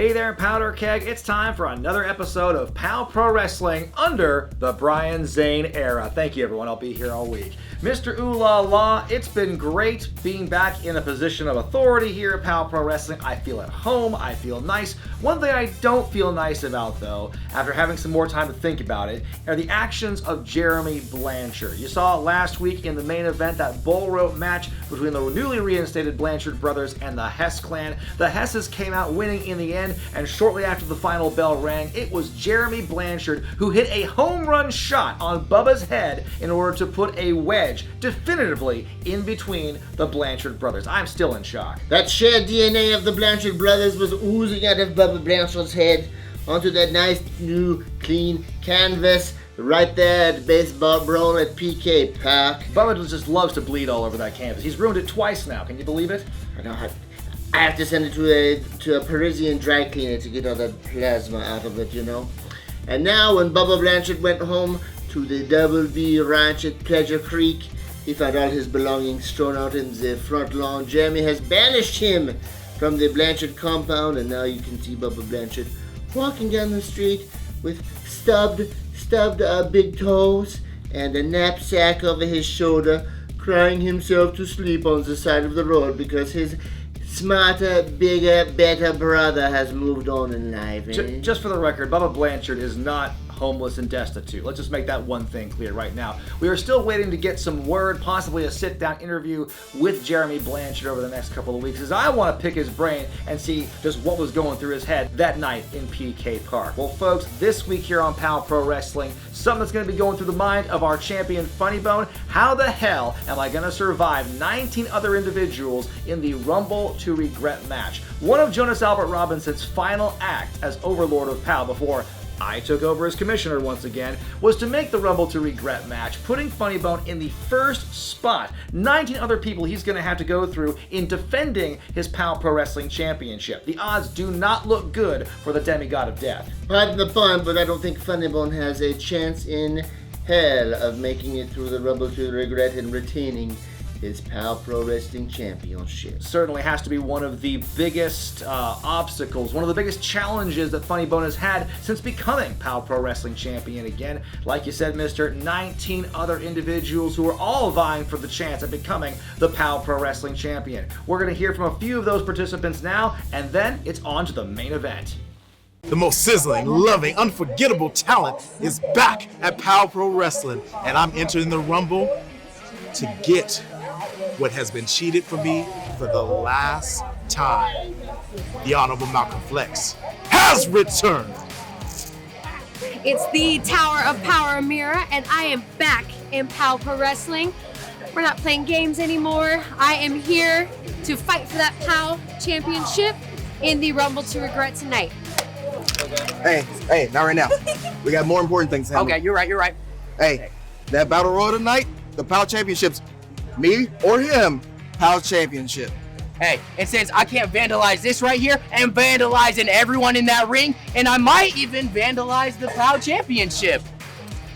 Hey there, Powder Keg. It's time for another episode of POW Pro Wrestling under the Brian Zane era. Thank you, everyone. I'll be here all week. Mr. Ooh La La, it's been great being back in a position of authority here at POW Pro Wrestling. I feel at home. I feel nice. One thing I don't feel nice about, though, after having some more time to think about it, are the actions of Jeremy Blanchard. You saw last week in the main event that bull rope match between the newly reinstated Blanchard brothers and the Hess clan. The Hesses came out winning in the end, and shortly after the final bell rang, it was Jeremy Blanchard who hit a home run shot on Bubba's head in order to put a wedge definitively in between the Blanchard brothers. I'm still in shock. That shared DNA of the Blanchard brothers was oozing out of Bubba Blanchard's head onto that nice new clean canvas right there at Baseball Brawl at PK Park. Bubba just loves to bleed all over that canvas. He's ruined it twice now. Can you believe it? I have to send it to a Parisian dry cleaner to get all that plasma out of it, you know. And now when Bubba Blanchard went home to the Double B Ranch at Pleasure Creek, he found all his belongings strewn out in the front lawn. Jeremy has banished him from the Blanchard compound, and now you can see Bubba Blanchard walking down the street with stubbed big toes and a knapsack over his shoulder, crying himself to sleep on the side of the road because his smarter, bigger, better brother has moved on in life. Just for the record, Bubba Blanchard is not homeless and destitute. Let's just make that one thing clear right now. We are still waiting to get some word, possibly a sit-down interview with Jeremy Blanchard over the next couple of weeks, as I want to pick his brain and see just what was going through his head that night in PK Park. Well, folks, this week here on POW Pro Wrestling, something that's going to be going through the mind of our champion Funny Bone. How the hell am I going to survive 19 other individuals in the Rumble to Regret match? One of Jonas Albert Robinson's final act as Overlord of POW before I took over as commissioner once again, was to make the Rumble to Regret match, putting Funny Bone in the first spot. 19 other people he's going to have to go through in defending his POW Pro Wrestling Championship. The odds do not look good for the Demigod of Death. Pardon the pun, but I don't think Funny Bone has a chance in hell of making it through the Rumble to Regret and retaining his POW Pro Wrestling Championship. Certainly has to be one of the biggest obstacles, one of the biggest challenges that Funny Bone has had since becoming POW Pro Wrestling Champion again. Like you said, Mister, 19 other individuals who are all vying for the chance at becoming the POW Pro Wrestling Champion. We're going to hear from a few of those participants now, and then it's on to the main event. The most sizzling, loving, unforgettable talent is back at POW Pro Wrestling, and I'm entering the Rumble to get what has been cheated from me for the last time. The Honorable Malcolm Flex has returned. It's the Tower of Power Amira, and I am back in POW Pro Wrestling. We're not playing games anymore. I am here to fight for that POW championship in the Rumble to Regret tonight. Hey, not right now. We got more important things to handle. Okay, you're right. Hey, that battle royal tonight, the POW championship's me or him, POW championship. Hey, and since I can't vandalize this right here, and vandalizing everyone in that ring, and I might even vandalize the POW championship.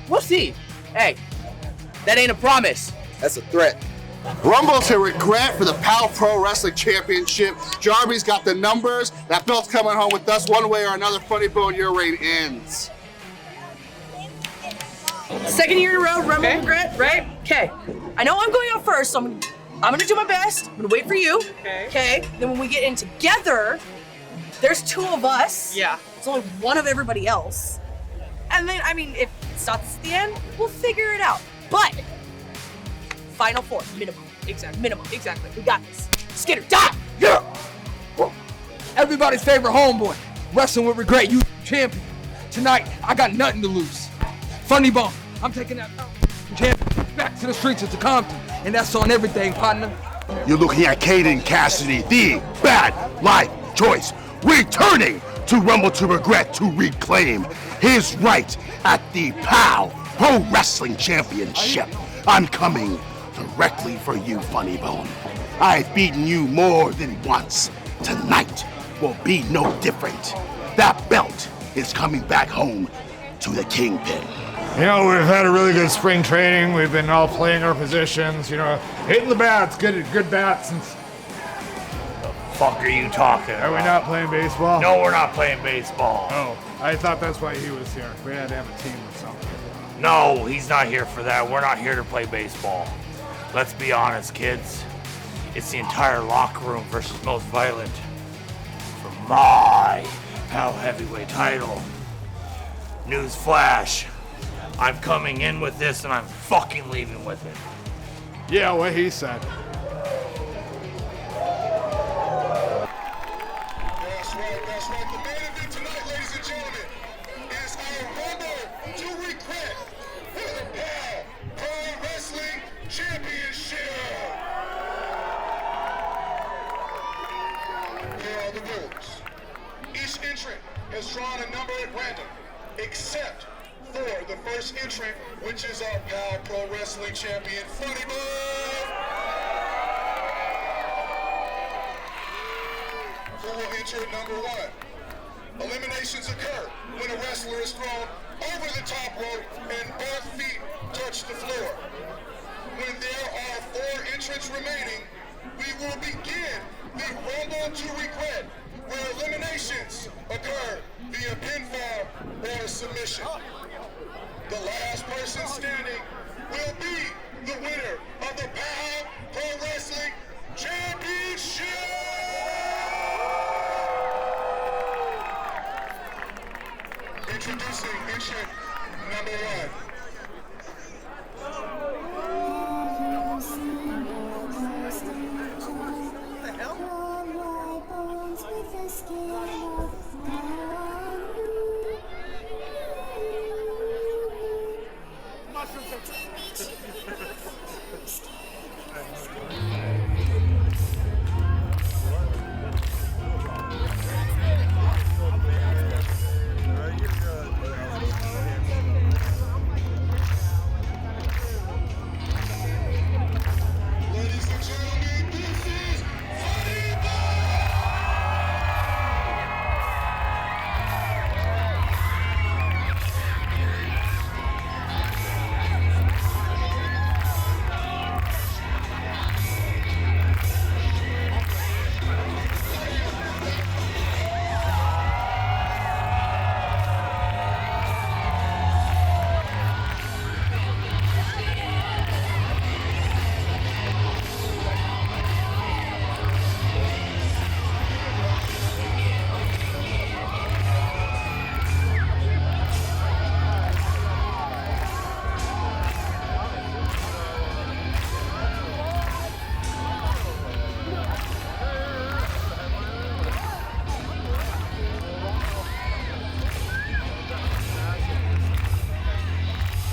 We'll see. Hey, that ain't a promise. That's a threat. Rumble to Regret for the POW Pro Wrestling Championship. Jarby's got the numbers. That belt's coming home with us one way or another. Funny Bone, your reign ends. Second year in a row, Rumble Regret, right? Okay. I know I'm going out first, so I'm gonna do my best. I'm gonna wait for you. Okay. Then when we get in together, there's two of us. Yeah. It's only one of everybody else. And then, I mean, if it stops at the end, we'll figure it out. But final four, minimum. Exactly. Minimum. Exactly. We got this. Skitter, die! Yeah! Everybody's favorite homeboy, Wrestling with Regret, you champion. Tonight, I got nothing to lose. Funny Bone, I'm taking that champion back to the streets of Compton, and that's on everything, partner. You're looking at Caden Cassidy, the bad life choice, returning to Rumble to Regret to reclaim his right at the POW Pro Wrestling Championship. I'm coming directly for you, Funny Bone. I've beaten you more than once. Tonight will be no different. That belt is coming back home to the Kingpin. You know, we've had a really good spring training. We've been all playing our positions, you know, hitting the bats, good bats, and fuck are you talking about? Are we not playing baseball? No, we're not playing baseball. Oh, I thought that's why he was here. We had to have a team or something. No, he's not here for that. We're not here to play baseball. Let's be honest, kids. It's the entire locker room versus most violent for my POW heavyweight title. Newsflash. I'm coming in with this and I'm fucking leaving with it. Yeah, what he said. That's right. The main event tonight, ladies and gentlemen, is our Rumble to Wregret for the POW Pro Wrestling Championship. Here are the rules. Each entrant has drawn a number at random, except for the first entrant, which is our POW Pro Wrestling Champion, Funny Bone. Who will enter at number 1? Eliminations occur when a wrestler is thrown over the top rope and both feet touch the floor. When there are 4 entrants remaining, we will begin the Rumble to Wregret, where eliminations occur via pinfall or submission. The last person standing will be the winner of the POW Pro Wrestling Championship! Introducing entrant number 1. What the hell?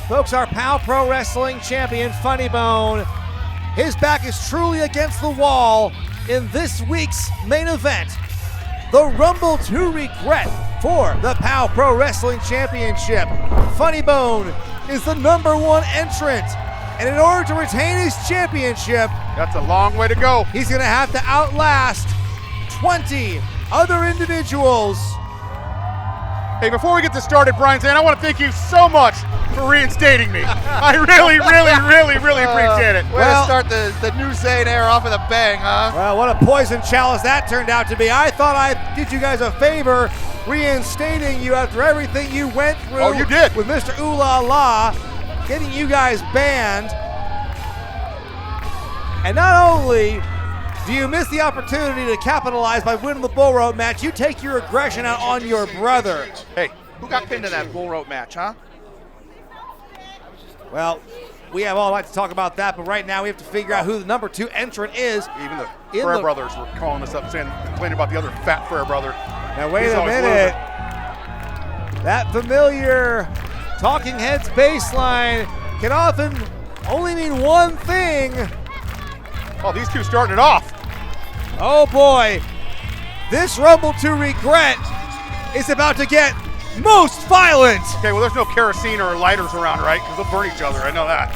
Folks, our POW Pro Wrestling champion, Funny Bone, his back is truly against the wall in this week's main event, the Rumble to Wregret for the POW Pro Wrestling Championship. Funny Bone is the #1 entrant, and in order to retain his championship, that's a long way to go. He's gonna have to outlast 20 other individuals. Hey, before we get this started, Brian Zan, I want to thank you so much for reinstating me. I really appreciate it. Way to start the new Zane era off with a bang, huh? Well, what a poison chalice that turned out to be. I thought I did you guys a favor reinstating you after everything you went through. Oh, you did. With Mr. Ooh La La, getting you guys banned. And not only do you miss the opportunity to capitalize by winning the bull rope match, you take your aggression out on your brother. Hey, who got pinned in that bull rope match, huh? Well, we have all right to talk about that, but right now we have to figure out who the #2 entrant is. Even the Frere brothers were calling us up, complaining about the other fat Frere brother. Now wait a minute. That familiar Talking Heads baseline can often only mean one thing. Oh, these two starting it off. Oh boy, this Rumble to Wregret is about to get most violent. Okay, well there's no kerosene or lighters around, right? Because they'll burn each other, I know that.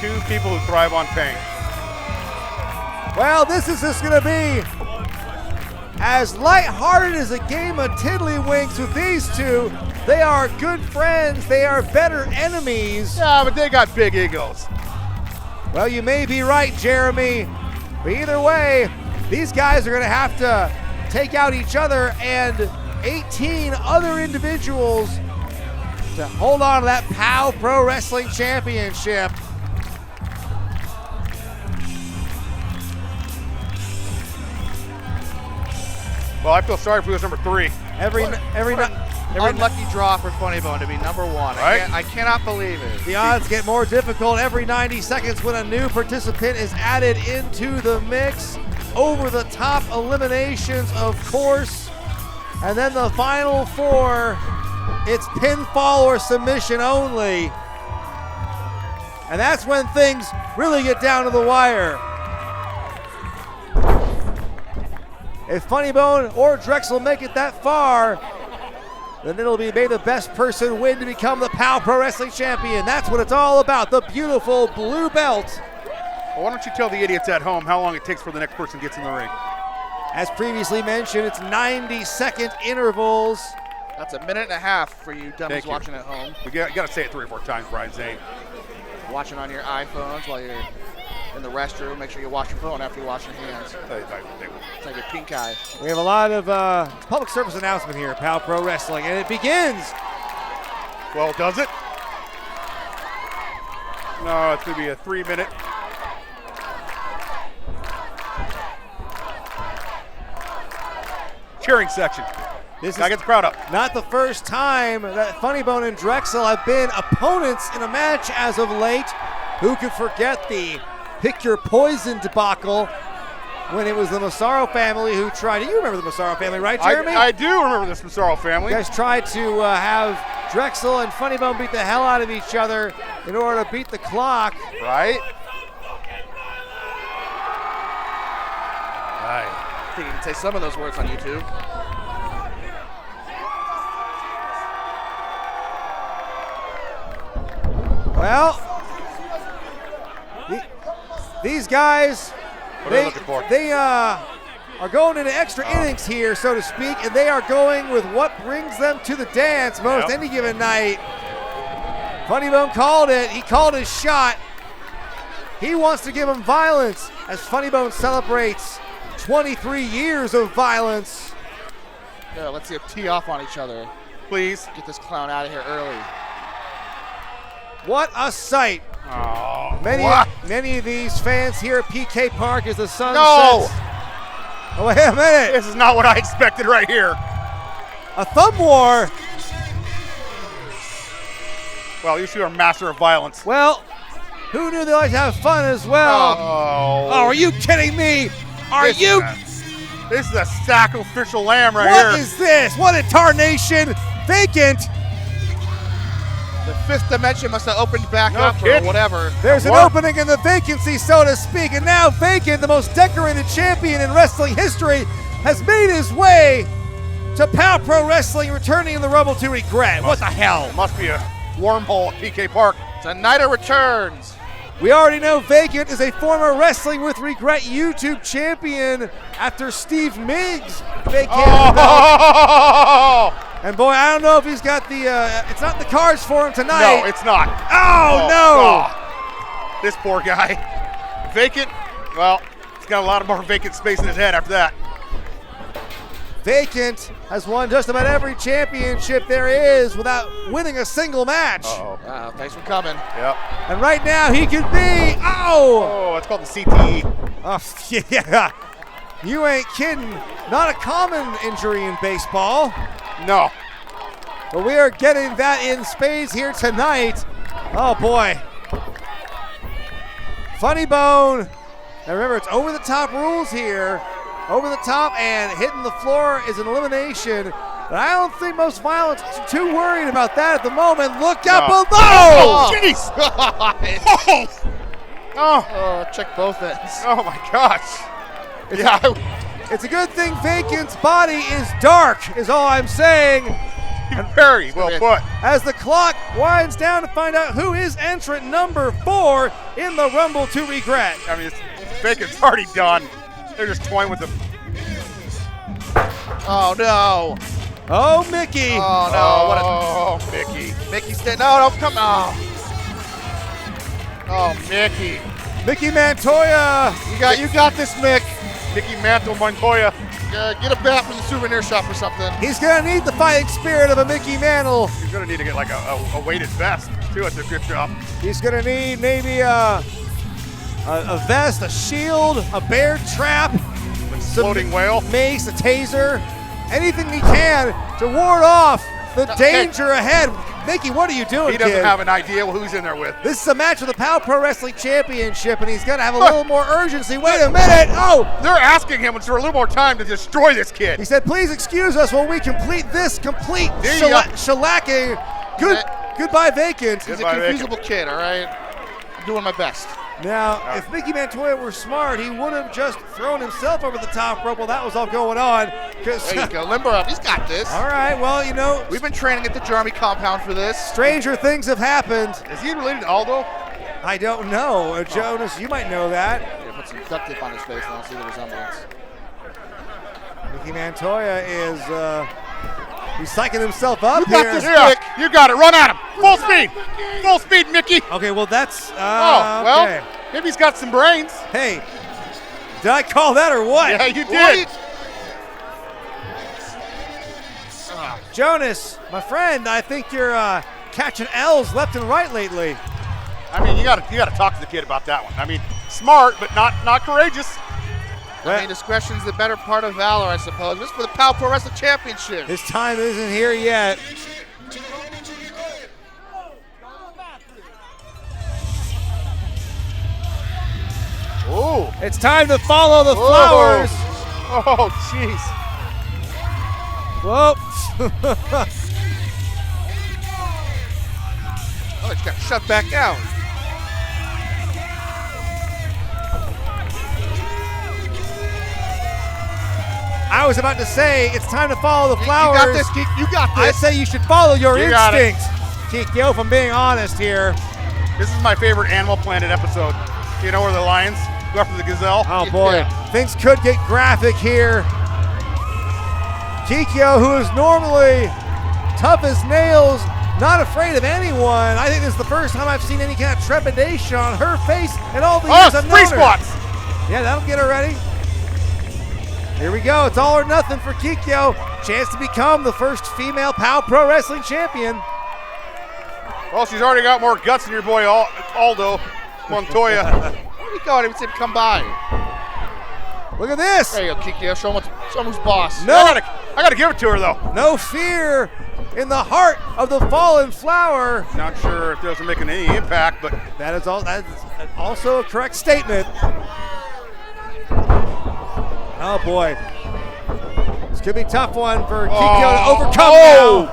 Two people who thrive on pain. Well, this is just gonna be as lighthearted as a game of tiddlywinks with these two. They are good friends, they are better enemies. Yeah, but they got big egos. Well, you may be right, Jeremy. But either way, these guys are going to have to take out each other and 18 other individuals to hold on to that POW Pro Wrestling Championship. Well, I feel sorry for who's number 3. Every unlucky draw for Funny Bone to be number 1. Right? I cannot believe it. The odds get more difficult every 90 seconds when a new participant is added into the mix. Over the top eliminations, of course. And then the final 4, it's pinfall or submission only. And that's when things really get down to the wire. If Funny Bone or Drexel make it that far, then it'll be may the best person win to become the POW Pro Wrestling Champion. That's what it's all about, the beautiful blue belt. Well, why don't you tell the idiots at home how long it takes for the next person gets in the ring? As previously mentioned, it's 90-second intervals. That's a minute and a half for you dummies watching at home. You got to say it 3 or 4 times, Brian Zane. Watching on your iPhones while you're in the restroom. Make sure you wash your phone after you wash your hands. It's like a pink eye. We have a lot of public service announcement here at POW Pro Wrestling, and it begins. Well, does it? No, it's going to be a 3-minute. Cheering section. This I is get the crowd up. Not the first time that Funny Bone and Drexel have been opponents in a match as of late. Who could forget the pick your poison debacle when it was the Massaro family who tried. You remember the Massaro family, right, Jeremy? I do remember this Massaro family. You guys tried to have Drexel and Funny Bone beat the hell out of each other in order to beat the clock. Right. I think you can say some of those words on YouTube. Well, these guys, they are going into extra innings here, so to speak, and they are going with what brings them to the dance most any given night. Funny Bone called it. He called his shot. He wants to give them violence as Funny Bone celebrates 23 years of violence. Yeah, let's see them tee off on each other. Please. Get this clown out of here early. What a sight. Oh, many of these fans here at PK Park as the sun No! sets. Oh, wait a minute. This is not what I expected right here. A thumb war. Well, you two are master of violence. Well, who knew they like to have fun as well? Oh, are you kidding me? This is a sacrificial lamb right here. What is this? What a tarnation. Vacant. The fifth dimension must have opened back up or whatever. There's an opening in the vacancy, so to speak, and now Vacant, the most decorated champion in wrestling history, has made his way to POW Pro Wrestling, returning in the Rumble to Wregret. What the hell? Must be a wormhole at PK Park. It's a night of returns. We already know Vacant is a former Wrestling with Wregret YouTube champion after Steve Miggs vacated the belt. And boy, I don't know if he's got the, it's not the cards for him tonight. No, it's not. Oh, no. Oh. This poor guy. Vacant, well, he's got a lot of more vacant space in his head after that. Vacant has won just about every championship there is without winning a single match. Wow, thanks for coming. Yep. And right now he could be, Oh, it's called the CTE. Oh, yeah. You ain't kidding. Not a common injury in baseball. No. But we are getting that in spades here tonight. Oh, boy. Funny Bone. Now remember, it's over-the-top rules here. Over the top and hitting the floor is an elimination. But I don't think most violence is too worried about that at the moment. Look out below! Oh, jeez! Oh, check both ends. Oh, my gosh. It's a good thing Vacant's body is dark, is all I'm saying. Very well put. As the clock winds down to find out who is entrant number 4 in the Rumble to Wregret. I mean, Vacant's already done. They're just toying with him. Oh, no. Oh, Mickey. Oh, no. Mickey. Mickey's dead. No, come on. Oh, Mickey. Mickey Montoya. You got this, Mick. Mickey Mantle Montoya. Get a bat from the souvenir shop or something. He's gonna need the fighting spirit of a Mickey Mantle. He's gonna need to get like a weighted vest too at the gift shop. He's gonna need maybe a vest, a shield, a bear trap, Floating whale, mace, a taser, anything he can to ward off the danger ahead. Mickey, what are you doing, He doesn't kid? have an idea who he's in there with. This is a match for the POW Pro Wrestling Championship, and he's gonna have a little more urgency. Wait a minute! Oh! They're asking him for a little more time to destroy this kid. He said, please excuse us while we complete this complete shellacking. Goodbye vacant. He's a confusable kid, all right? I'm doing my best. Now, if Mickey Montoya were smart, he would have just thrown himself over the top rope while that was all going on. There you go, limber up. He's got this. All right, well, you know. We've been training at the Jeremy compound for this. Stranger things have happened. Is he related to Aldo? I don't know. Jonas, you might know that. Yeah, put some duct tape on his face and I'll see the resemblance. Mickey Montoya is he's psyching himself up You got here. this, Mick. You got it. Run at him. Full speed. Full speed, Mickey. Okay, well, that's. well, okay. maybe he's got some brains. Hey, did I call that or what? Yeah, you did. Jonas, my friend, I think you're catching L's left and right lately. I mean, you gotta talk to the kid about that one. I mean, smart, but not courageous. I mean, discretion's the better part of valor, I suppose. This is for the POW Pro Wrestling Championship. His time isn't here yet. Ooh. It's time to follow the flowers. Oh, jeez. Whoa. Oh, it's got shut back down. I was about to say, it's time to follow the flowers. You got this, Keek. You got this. I say you should follow your You got it. instinct. Kikyo, if I'm being honest here. This is my favorite Animal Planet episode. You know where the lions go after the gazelle? Oh boy, things could get graphic here. Kikyo, who is normally tough as nails, not afraid of anyone. I think this is the first time I've seen any kind of trepidation on her face in all the years I've known free her. squats. Yeah, that'll get her ready. Here we go. It's all or nothing for Kikyo. Chance to become the first female POW Pro Wrestling Champion. Well, she's already got more guts than your boy Aldo Montoya. Where are we going? He said come by. Look at this. There you go, Kikyo. Show him who's boss. No, I gotta give it to her though. No fear in the heart of the fallen flower. Not sure if those are making any impact, but that is also a correct statement. Oh boy, this could be a tough one for Kikyo to overcome now.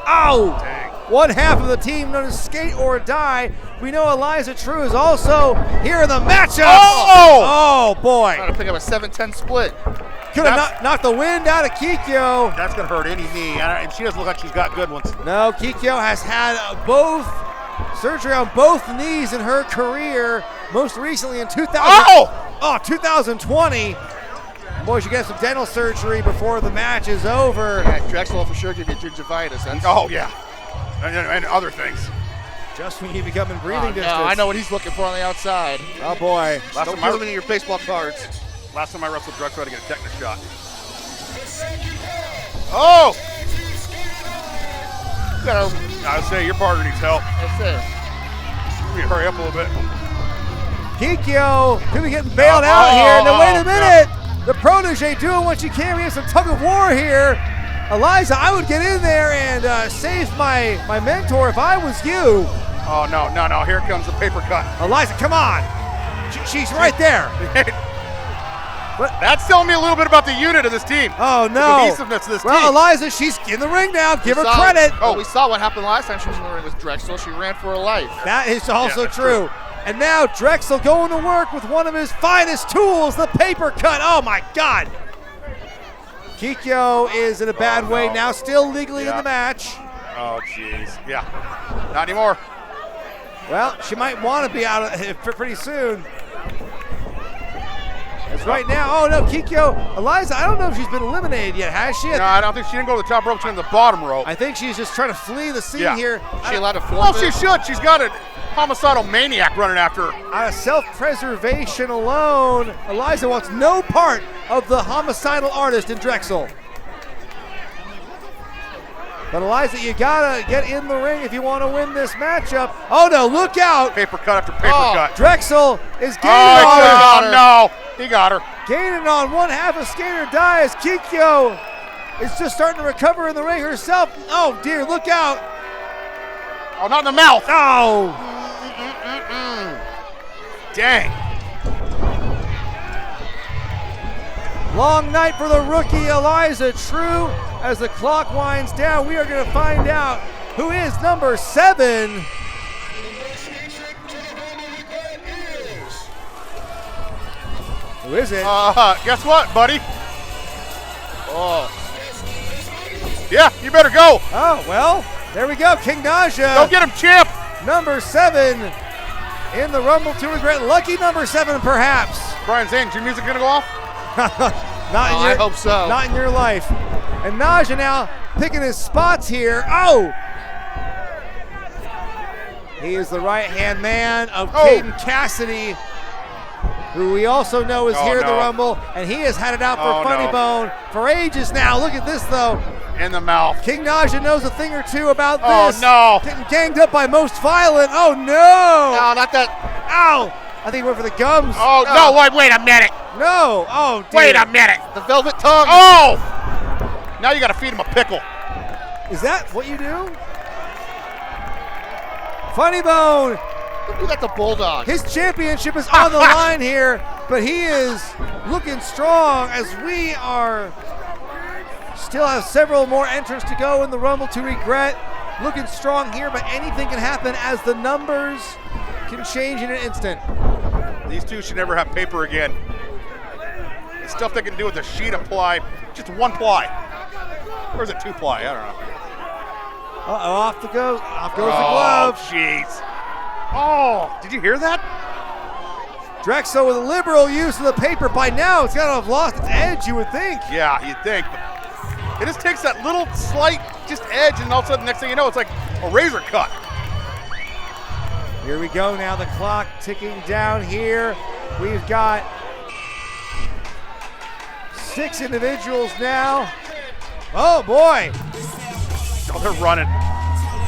Oh! Dang. One half of the team known as Skate or Die. We know Eliza True is also here in the matchup. Oh boy! Trying to pick up a 7-10 split. Could have knocked the wind out of Kikyo. That's gonna hurt any knee, and she doesn't look like she's got good ones. No, Kikyo has had both surgery on both knees in her career. Most recently in 2020. Boy, she got some dental surgery before the match is over. Yeah, Drexel will for sure give you gingivitis. Oh yeah, and other things. Just when you become in breathing distance. No, I know what he's looking for on the outside. Oh boy. Don't put him in your baseball cards. Last time I wrestled Drexel, I had to get a tetanus shot. Oh! I would say your partner needs help. That's it. Let me hurry up a little bit. Kikyo could be getting bailed out here. Now wait a minute. The protege doing what she can. We have some tug of war here. Eliza, I would get in there and save my mentor if I was you. Oh, no. Here comes the paper cut. Eliza, come on. She's right there. That's telling me a little bit about the unit of this team. Oh, no. The cohesiveness of this team. Well, Eliza, she's in the ring now. Give her credit. Oh, we saw what happened last time she was in the ring with Drexel. She ran for her life. That is also true. And now Drexel going to work with one of his finest tools, the paper cut. Oh, my God. Kikyo is in a bad way now, still legally in the match. Oh, jeez. Yeah. Not anymore. Well, she might want to be out pretty soon. As right now, oh no, Kikyo, Eliza, I don't know if she's been eliminated yet, has she? No, I don't think she didn't go to the top rope, she went to the bottom rope. I think she's just trying to flee the scene here. Is she allowed to forfeit? Well, she should. She's got it. homicidal maniac running after her. Out of self-preservation alone, Eliza wants no part of the homicidal artist in Drexel. But Eliza, you gotta get in the ring if you want to win this matchup. Oh no, look out! Paper cut after paper cut. Drexel is gaining on her. Oh no, he got her. Gaining on one half of Skater Die as Kikyo is just starting to recover in the ring herself. Oh dear, look out. Oh, not in the mouth. Oh. Dang. Long night for the rookie Eliza True. As the clock winds down, we are going to find out who is number 7. Who is it? Guess what, buddy? Oh. Yeah, you better go. Oh, well, there we go. King Naja. Go get him, champ. Number 7 in the Rumble to Regret. Lucky number 7, perhaps. Brian Zane, is your music going to go off? I hope so. Not in your life. And Naja now picking his spots here. Oh! He is the right-hand man of Caden Cassidy, who we also know is here in the Rumble, and he has had it out for Funny Bone for ages now. Look at this, though. In the mouth. King Naja knows a thing or two about this. Oh, no. Getting ganged up by Most Violent. Oh, no. No, not that. Ow. I think he went for the gums. Oh, no, wait a minute. No. Oh, dear. Wait a minute. The velvet tongue. Oh! Now you got to feed him a pickle. Is that what you do? Funny Bone. You got the Bulldog. His championship is on the line here, but he is looking strong as we are still have several more entrants to go in the Rumble to Regret. Looking strong here, but anything can happen as the numbers can change in an instant. These two should never have paper again. The stuff they can do with a sheet of ply, just one ply. Or is it 2 ply? I don't know. Uh-oh, off goes the glove. Oh, jeez. Oh, did you hear that? Drexel with a liberal use of the paper. By now, it's got to have lost its edge, you would think. Yeah, you'd think. But it just takes that little slight just edge, and all of a sudden, next thing you know, it's like a razor cut. Here we go now, the clock ticking down here. We've got 6 individuals now. Oh, boy. Oh, they're running.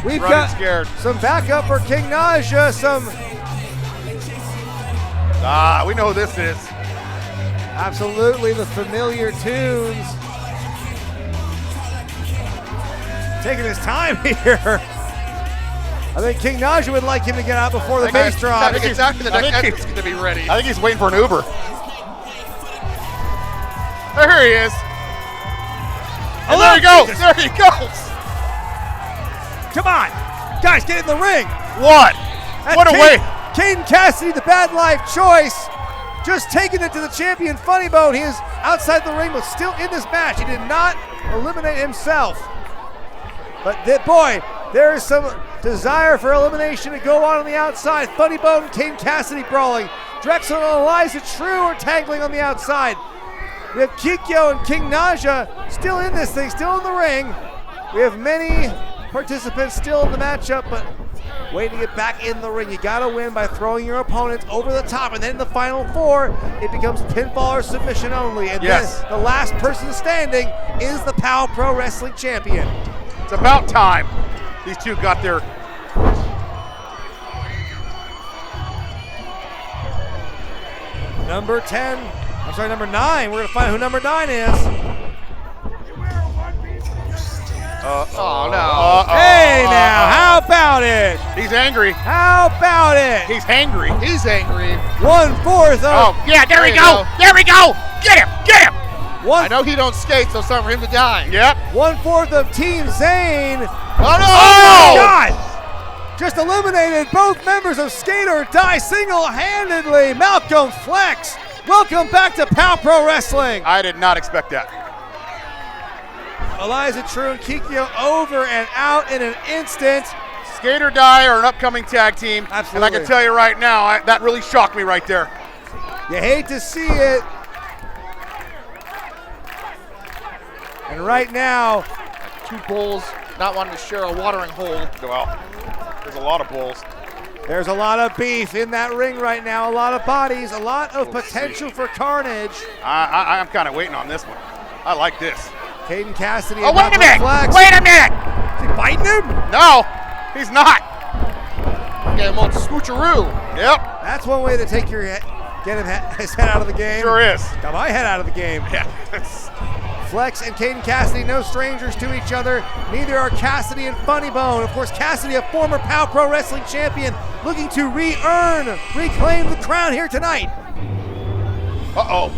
We've running got scared. Some backup for King Naja, we know who this is. Absolutely the familiar tunes. Taking his time here. I think King Naja would like him to get out before the bass drop. I think exactly the next entrance is going to be ready. I think he's waiting for an Uber. There he is. And there he goes. Jesus. There he goes. Come on. Guys, get in the ring. What? What a way. Caden Cassidy, the Bad Life choice, just taking it to the champion Funny Bone. He is outside the ring, but still in this match. He did not eliminate himself. But boy, there is some desire for elimination to go on the outside. Funny Bone, Caden Cassidy brawling. Drexel and Eliza True are tangling on the outside. We have Kikyo and King Naja still in this thing, still in the ring. We have many participants still in the matchup, but waiting to get back in the ring. You gotta win by throwing your opponents over the top, and then in the final 4, it becomes pinfall or submission only. And then the last person standing is the POW Pro Wrestling Champion. It's about time these two got their... Number 9. We're gonna find who number 9 is. Oh, no. Hey, now, how about it? He's angry. How about it? He's hangry. He's angry. 1/4 of... Oh, yeah, there we go. There we go. Get him. Get him. I know he don't skate, so it's time for him to die. Yep. 1/4 of Team Zane. Oh, no. Oh, my God. Just eliminated both members of Skate or Die single-handedly. Malcolm Flex. Welcome back to POW Pro Wrestling. I did not expect that. Eliza True and Kikyo over and out in an instant. Skate or Die are an upcoming tag team. Absolutely. And I can tell you right now, that really shocked me right there. You hate to see it. And right now, 2 bulls not wanting to share a watering hole. Well, there's a lot of bulls. There's a lot of beef in that ring right now, a lot of bodies, a lot of potential for carnage. I'm kind of waiting on this one. I like this. Caden Cassidy. Oh, wait a minute! Flex. Wait a minute! Is he biting him? No, he's not. Get him on switcheroo. Yep. That's one way to take your head, get his head out of the game. Sure is. Got my head out of the game. Yeah. Flex and Caden Cassidy, no strangers to each other. Neither are Cassidy and Funny Bone. Of course, Cassidy, a former POW Pro Wrestling champion, looking to reclaim the crown here tonight. Uh-oh.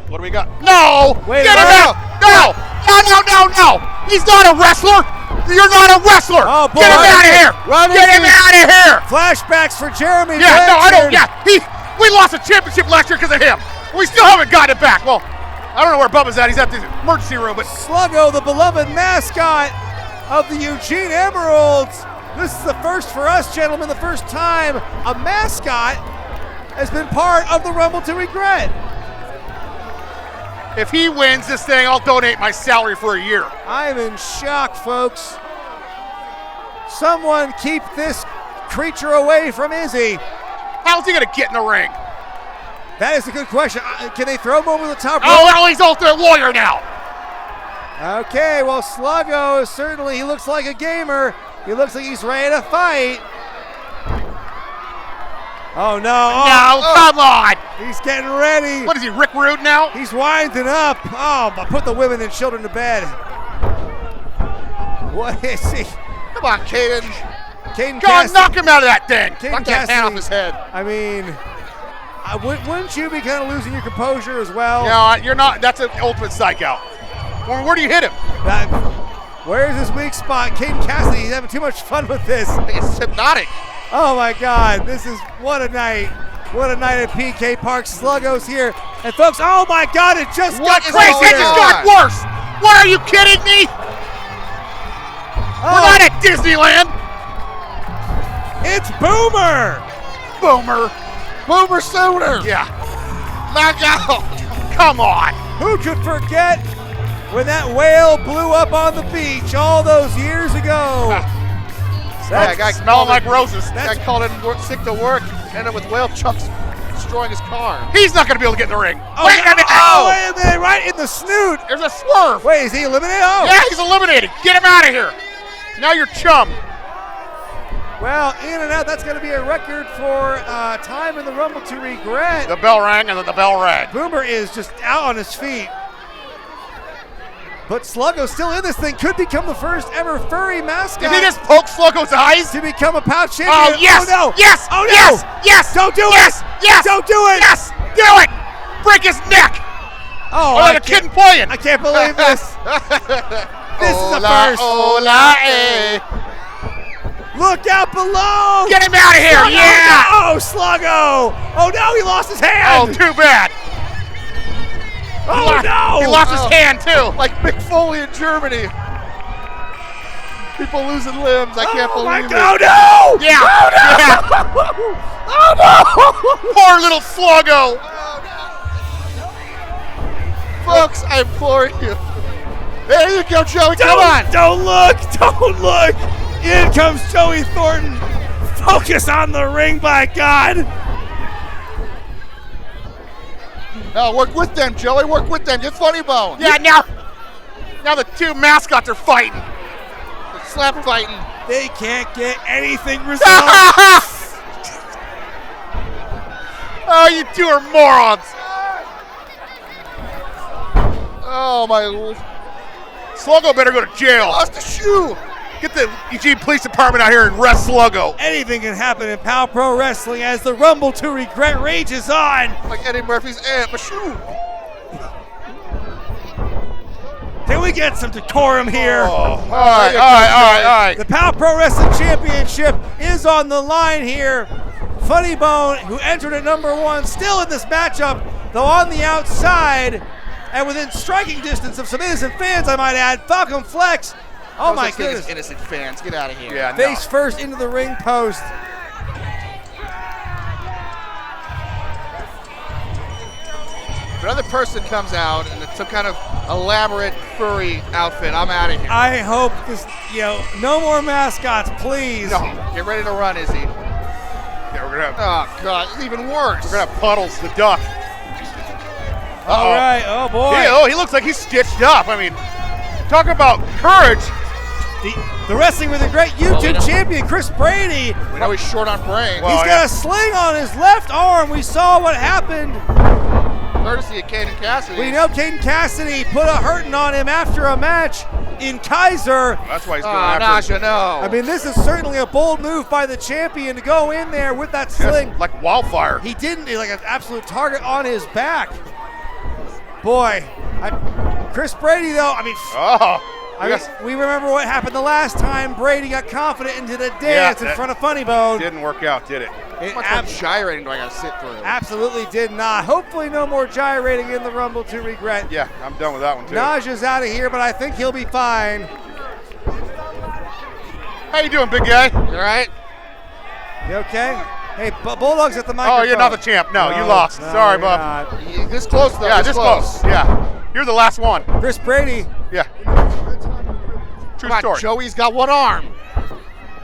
What do we got? No! Wait, Get him out! No! No! He's not a wrestler! You're not a wrestler! Oh, boy. Get him out of here! Get him out of here! Flashbacks for Jeremy. Yeah, no, I don't. Blanchard. Yeah, we lost a championship last year because of him. We still haven't gotten it back. Well, I don't know where Bubba's at. He's at the emergency room, but Sluggo, the beloved mascot of the Eugene Emeralds. This is the first for us, gentlemen, the first time a mascot has been part of the Rumble to Regret. if he wins this thing, I'll donate my salary for a year. I am in shock, folks. Someone keep this creature away from Izzy. How's he gonna get in the ring? That is a good question. Can they throw him over the top rope? Oh, well, he's Ultimate Warrior now. Okay, well, Sluggo, certainly he looks like a gamer. He looks like he's ready to fight. Oh, no. No, come on. He's getting ready. What is he, Rick Rude now? He's winding up. Oh, but put the women and children to bed. What is he? Come on, Caden. Caden Go on, knock him out of that thing. Caden Knock that hand off his head. I mean, wouldn't you be kind of losing your composure as well? No, you're not. That's an ultimate psych out. Where do you hit him? Where's his weak spot? Caden Cassidy, he's having too much fun with this. It's hypnotic. Oh my God, this is, what a night. What a night at PK Park. Sluggo's here. And folks, oh my God, it just got crazy. It just got worse. What, are you kidding me? We're not at Disneyland. It's Boomer. Boomer Sooner. Yeah. Knock out. Come on. Who could forget when that whale blew up on the beach all those years ago? That guy smelling like roses. That guy called in sick to work, ended up with whale chunks destroying his car. He's not going to be able to get in the ring. Oh, wait a minute. Oh, wait a minute. Right in the snoot. There's a swerve. Wait, is he eliminated? Oh. Yeah, he's eliminated. Get him out of here. Now you're chum. Well, in and out, that's going to be a record for time in the Rumble to Regret. The bell rang and then the bell rang. Boomer is just out on his feet. But Sluggo still in this thing, could become the first ever furry mascot. Did he just poke Sluggo's eyes? To become a POW champion. Oh, yes! Oh, no! Yes! Oh, no! Yes! Yes! Don't do yes! it! Yes! Don't do it! Yes! Do it! Break his neck! Oh, like a kid playing. I can't believe this. This is a first. Hola, eh. Look out below! Get him out of here! Sluggo, Yeah! Oh, Sluggo! Oh, no, he lost his hand! Oh, too bad. Oh, no! He lost his hand, too. Like Mick Foley in Germany. People losing limbs. I can't believe it. Oh, no! Yeah. Oh, no! Yeah. Oh, no! Poor little Sluggo. Folks, I implore you. There you go, Joey. Come on. Don't look! Don't look! In comes Joey Thornton. Focus on the ring, by God! No, work with them, Joey. Work with them. Get Funny Bone. Yeah, now the two mascots are fighting. They're slap fighting. They can't get anything resolved. Oh, you two are morons. Oh, my. Sluggo better go to jail. Lost a shoe. Get the Eugene Police Department out here and arrest Sluggo. Anything can happen in POW Pro Wrestling as the Rumble to Regret rages on. Like Eddie Murphy's aunt, my shoe. Can we get some decorum here? All right. The POW Pro Wrestling Championship is on the line here. Funny Bone, who entered at number 1, still in this matchup, though on the outside and within striking distance of some innocent fans, I might add. Falcon Flex. Oh my goodness. Innocent fans, get out of here. Yeah, Face first into the ring post. If another person comes out and it's some kind of elaborate furry outfit. I'm out of here. I hope this, no more mascots, please. No, get ready to run, Izzy. Yeah, we're gonna have. Oh God, it's even worse. We're gonna have Puddles the duck. All right. Oh boy. He looks like he's stitched up. I mean, talk about courage. The Wrestling with Regret YouTube champion, Chris Brady. We know he's short on brain. He's got a sling on his left arm. We saw what happened. Courtesy of Caden Cassidy. We know Caden Cassidy put a hurting on him after a match in Kaiser. That's why he's going after him. I mean, this is certainly a bold move by the champion to go in there with that sling. Yes, like wildfire. He didn't, like an absolute target on his back. Boy, Chris Brady though, we remember what happened the last time Brady got confident and did a dance in front of Funny Bone. Didn't work out, did it? How much more gyrating do I gotta sit through? Absolutely did not. Hopefully no more gyrating in the Rumble to Regret. Yeah, I'm done with that one too. Naja's out of here, but I think he'll be fine. How you doing, big guy? You all right? You okay? Hey, Bulldog's at the microphone. Oh, you're not the champ. No, you lost. No, Sorry, you're bub. not. This close though. Yeah, this close. Yeah, you're the last one. Chris Brady. Yeah. True story. Joey's got one arm.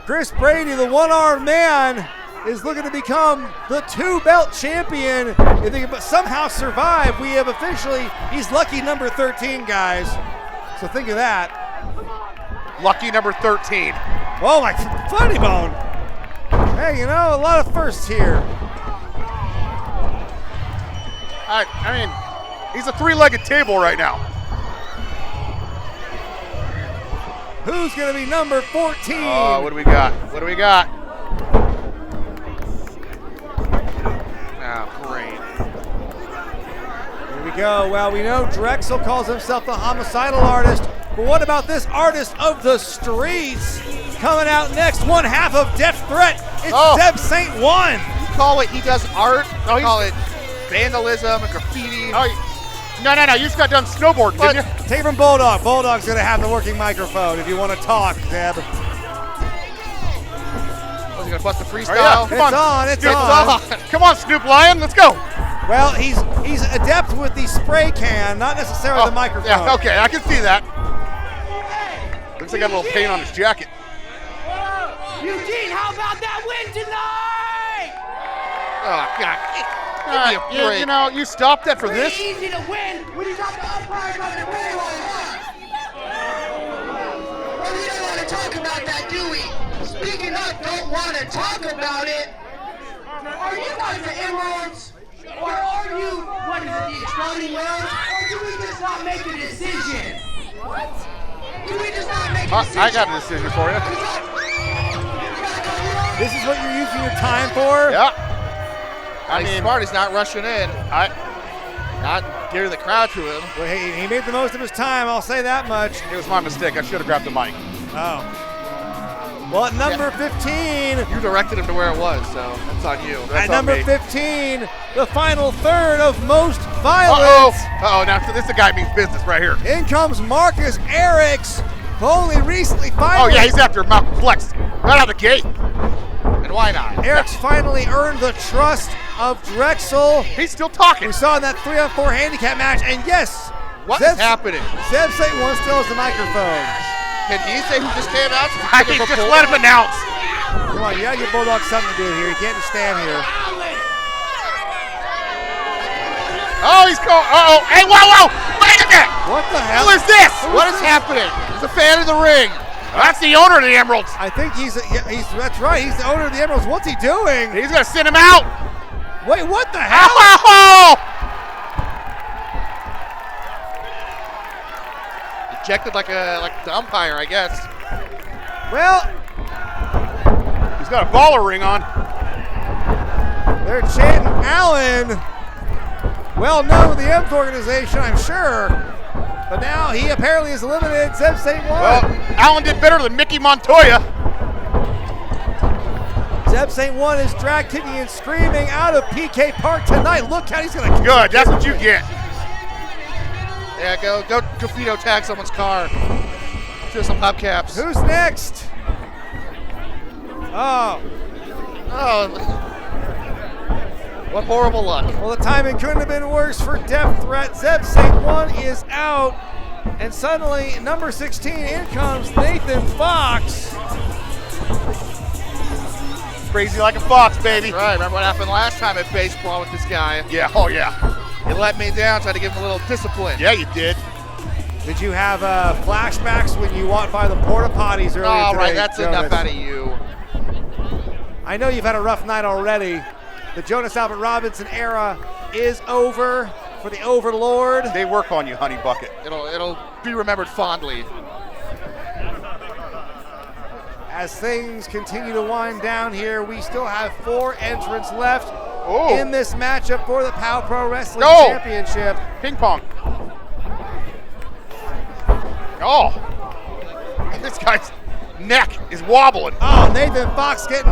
Chris Brady, the one-armed man, is looking to become the 2-belt champion. If he can somehow survive, we have officially, he's lucky number 13, guys. So think of that. Lucky number 13. Oh my, Funny Bone. Hey, a lot of firsts here. I mean, he's a three-legged table right now. Who's going to be number 14? Oh, what do we got? What do we got? Oh, great. Here we go. Well, we know Drexel calls himself the homicidal artist, but what about this artist of the streets? Coming out next, one half of Death Threat. It's Zeb St. Juan. You call it, he does art. You call it vandalism and graffiti. No, you just got done snowboarding, didn't you? Take it from Bulldog. Bulldog's going to have the working microphone if you want to talk, Zeb. Was he going to bust the freestyle? It's on. Come on, Snoop Lion, let's go. Well, he's adept with the spray can, not necessarily the microphone. Yeah, okay, I can see that. Looks like he got a little paint on his jacket. Eugene, how about that win tonight? Oh, God. Give me a break. You stopped that for Pretty this? easy to win when you got the umpires on the win. We don't want to talk about that, do we? Speaking of, don't want to talk about it. Are you guys the Emeralds? Or are you, what is it, the Exploding World? Or do we just not make a decision? What? Do we just not make a decision? I got a decision for you. This is what you're using your time for? Yeah. I mean, smart. He's not rushing in. Not gearing the crowd to him. Well, he made the most of his time, I'll say that much. It was my mistake. I should have grabbed the mic. Oh. Well, at number 15. You directed him to where it was, so that's on you. At number 15, the final third of Most Violence. Uh-oh, now this the guy means business right here. In comes Marcus Eriks, only recently finally. Oh, yeah, he's after Malcolm Flex. Right out the gate. And why not? Eriks finally earned the trust of Drexel. He's still talking. We saw in that 3-on-4 handicap match, and yes. What is happening? Zeb St. Juan still has the microphone. Can he say who just came out? Just let him announce. Come on, you gotta give Bulldog something to do here. He can't just stand here. Oh, he's going. Uh-oh. Hey, whoa. Wait a minute. What the hell? Who is this? What is happening? He's a fan of the ring. That's the owner of the Emeralds. I think that's right. He's the owner of the Emeralds. What's he doing? He's going to send him out. Wait, what the hell? Oh! Ejected like the umpire, I guess. Well, he's got a baller ring on. They're chanting Allen. Well known to the M's organization, I'm sure. But now he apparently has eliminated Zeb St. Juan. Well, Allen did better than Mickey Montoya. Zeb St. Juan is drag kicking and screaming out of PK Park tonight. Look how he's going to. Good, that's what you get. Yeah, go graffito tag someone's car. Do some hubcaps. Who's next? Oh. What horrible luck. Well, the timing couldn't have been worse for Death Threat. Zeb St. Juan is out. And suddenly, number 16, in comes Nathan Fox. Crazy like a fox, baby. Right, remember what happened last time at baseball with this guy? Yeah, oh yeah. He let me down, tried to give him a little discipline. Yeah, you did. Did you have flashbacks when you walked by the porta potties earlier All today, right, that's Jonas? enough out of you. I know you've had a rough night already. The Jonas Albert Robinson era is over for the Overlord. They work on you, Honey Bucket. It'll be remembered fondly. As things continue to wind down here, we still have 4 entrants left in this matchup for the POW Pro Wrestling Championship. Ping pong. Oh, this guy's neck is wobbling. Oh, Nathan Fox getting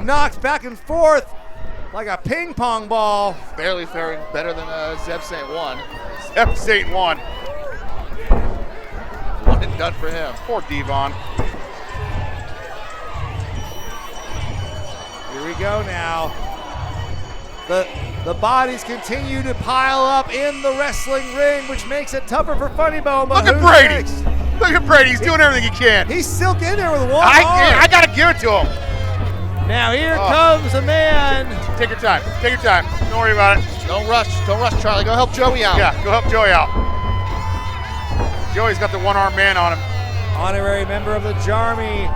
knocked back and forth like a ping pong ball. Barely faring better than Zeb St. Juan. Zeb St. Juan. One and done for him. Poor Devon. Here we go now. The bodies continue to pile up in the wrestling ring, which makes it tougher for Funny Bone. Look at Brady. Look at Brady. He's doing everything he can. He's still in there with one arm. I got to give it to him. Now here comes a man. Take your time. Take your time. Don't worry about it. Don't rush. Don't rush, Charlie. Go help Joey out. Yeah, go help Joey out. Joey's got the one-armed man on him. Honorary member of the Jarmy.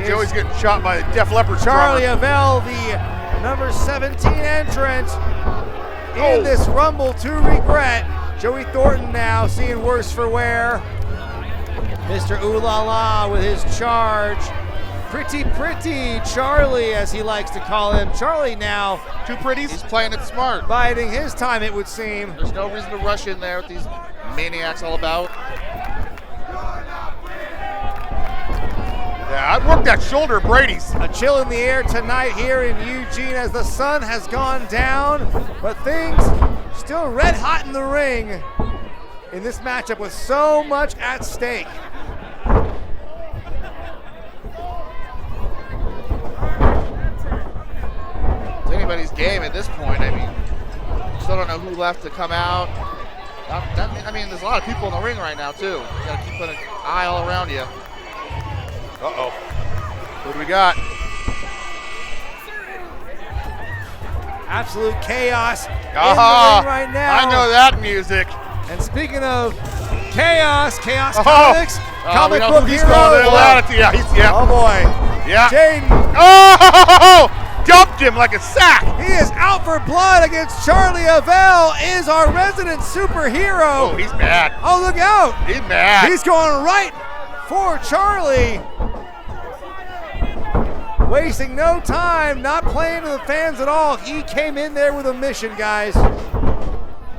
Joey's getting shot by the Def Leppard Charlie drummer. Avell, the number 17 entrant in this Rumble to Regret. Joey Thornton now seeing worse for wear. Mr. Ooh La La with his charge. Pretty Charlie, as he likes to call him. Charlie now. Two pretties. He's playing it smart. Biding his time, it would seem. There's no reason to rush in there with these maniacs all about. Yeah, I worked that shoulder, Brady's. A chill in the air tonight here in Eugene as the sun has gone down, but things still red hot in the ring in this matchup with so much at stake. It's anybody's game at this point. I mean, still don't know who left to come out. I mean, there's a lot of people in the ring right now, too. You gotta keep an eye all around you. Uh-oh. What do we got? Absolute chaos in the ring right now. I know that music. And speaking of chaos comics, comic book heroes. Oh boy. Yeah. Jaden. Oh! Dumped him like a sack. He is out for blood against Charlie Avell, is our resident superhero. Oh, he's mad. Oh, look out. He's mad. He's going right for Charlie. Wasting no time, not playing to the fans at all. He came in there with a mission, guys.